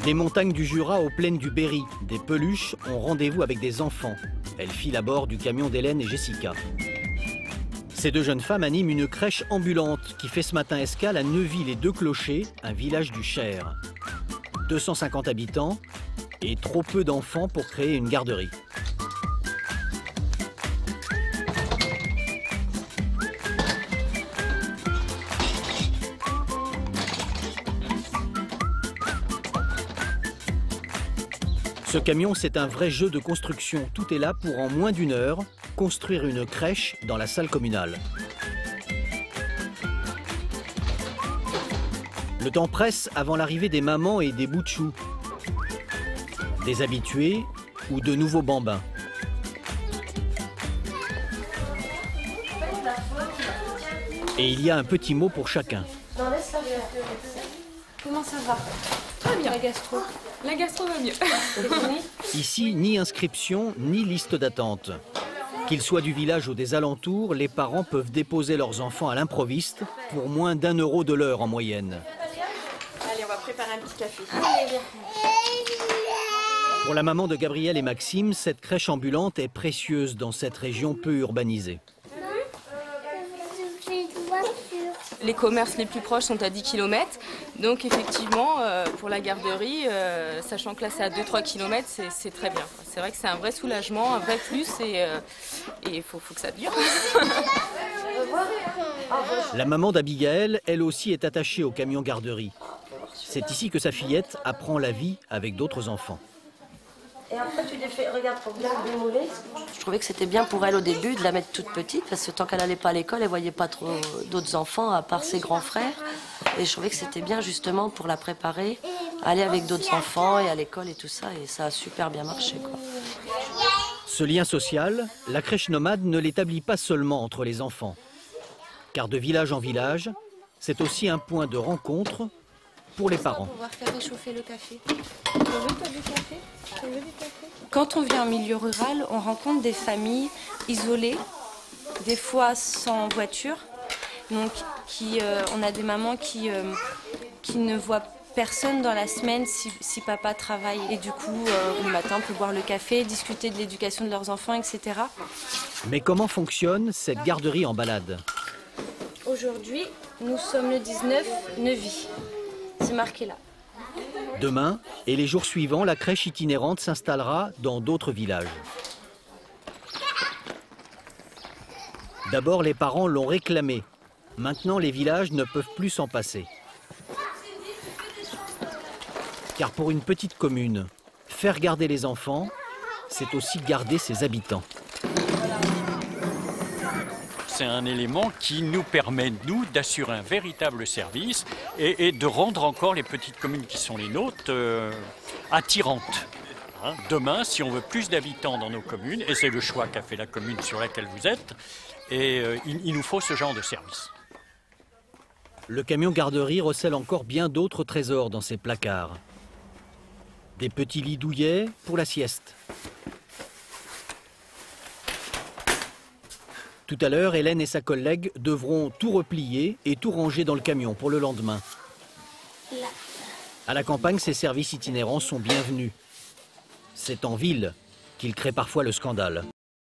Des montagnes du Jura aux plaines du Berry, des peluches ont rendez-vous avec des enfants. Elles filent à bord du camion d'Hélène et Jessica. Ces deux jeunes femmes animent une crèche ambulante qui fait ce matin escale à Neuville et Deux-Clochers, un village du Cher. 250 habitants et trop peu d'enfants pour créer une garderie. Ce camion, c'est un vrai jeu de construction. Tout est là pour, en moins d'une heure, construire une crèche dans la salle communale. Le temps presse avant l'arrivée des mamans et des bouts de chou, des habitués ou de nouveaux bambins. Et il y a un petit mot pour chacun. Comment ça va? Très bien. La gastro va mieux. Ici, ni inscription, ni liste d'attente. Qu'ils soient du village ou des alentours, les parents peuvent déposer leurs enfants à l'improviste pour moins d'1 euro de l'heure en moyenne. Allez, on va préparer un petit café. Pour la maman de Gabriel et Maxime, cette crèche ambulante est précieuse dans cette région peu urbanisée. Les commerces les plus proches sont à 10 km. Donc effectivement, pour la garderie, sachant que là c'est à 2-3 km, c'est très bien. C'est vrai que c'est un vrai soulagement, un vrai plus et il faut que ça dure. La maman d'Abigaël, elle aussi, est attachée au camion garderie. C'est ici que sa fillette apprend la vie avec d'autres enfants. Et après, tu les fais, regarde, pour bien démouler. Je trouvais que c'était bien pour elle au début de la mettre toute petite, parce que tant qu'elle n'allait pas à l'école, elle ne voyait pas trop d'autres enfants, à part ses grands frères. Et je trouvais que c'était bien justement pour la préparer, à aller avec d'autres enfants et à l'école et tout ça. Et ça a super bien marché, quoi. Ce lien social, la crèche nomade ne l'établit pas seulement entre les enfants. Car de village en village, c'est aussi un point de rencontre pour les parents. Pour pouvoir faire réchauffer le café. Quand on vient en milieu rural, on rencontre des familles isolées, des fois sans voiture. Donc, on a des mamans qui ne voient personne dans la semaine si papa travaille. Et du coup, le matin, on peut boire le café, discuter de l'éducation de leurs enfants, etc. Mais comment fonctionne cette garderie en balade? Aujourd'hui, nous sommes le 19 Neuville. C'est marqué là. Demain et les jours suivants, la crèche itinérante s'installera dans d'autres villages. D'abord, les parents l'ont réclamé. Maintenant, les villages ne peuvent plus s'en passer. Car pour une petite commune, faire garder les enfants, c'est aussi garder ses habitants. C'est un élément qui nous permet, nous, d'assurer un véritable service et de rendre encore les petites communes qui sont les nôtres attirantes. Hein, demain, si on veut plus d'habitants dans nos communes, et c'est le choix qu'a fait la commune sur laquelle vous êtes, il nous faut ce genre de service. Le camion garderie recèle encore bien d'autres trésors dans ses placards. Des petits lits douillets pour la sieste. Tout à l'heure, Hélène et sa collègue devront tout replier et tout ranger dans le camion pour le lendemain. À la campagne, ces services itinérants sont bienvenus. C'est en ville qu'ils créent parfois le scandale.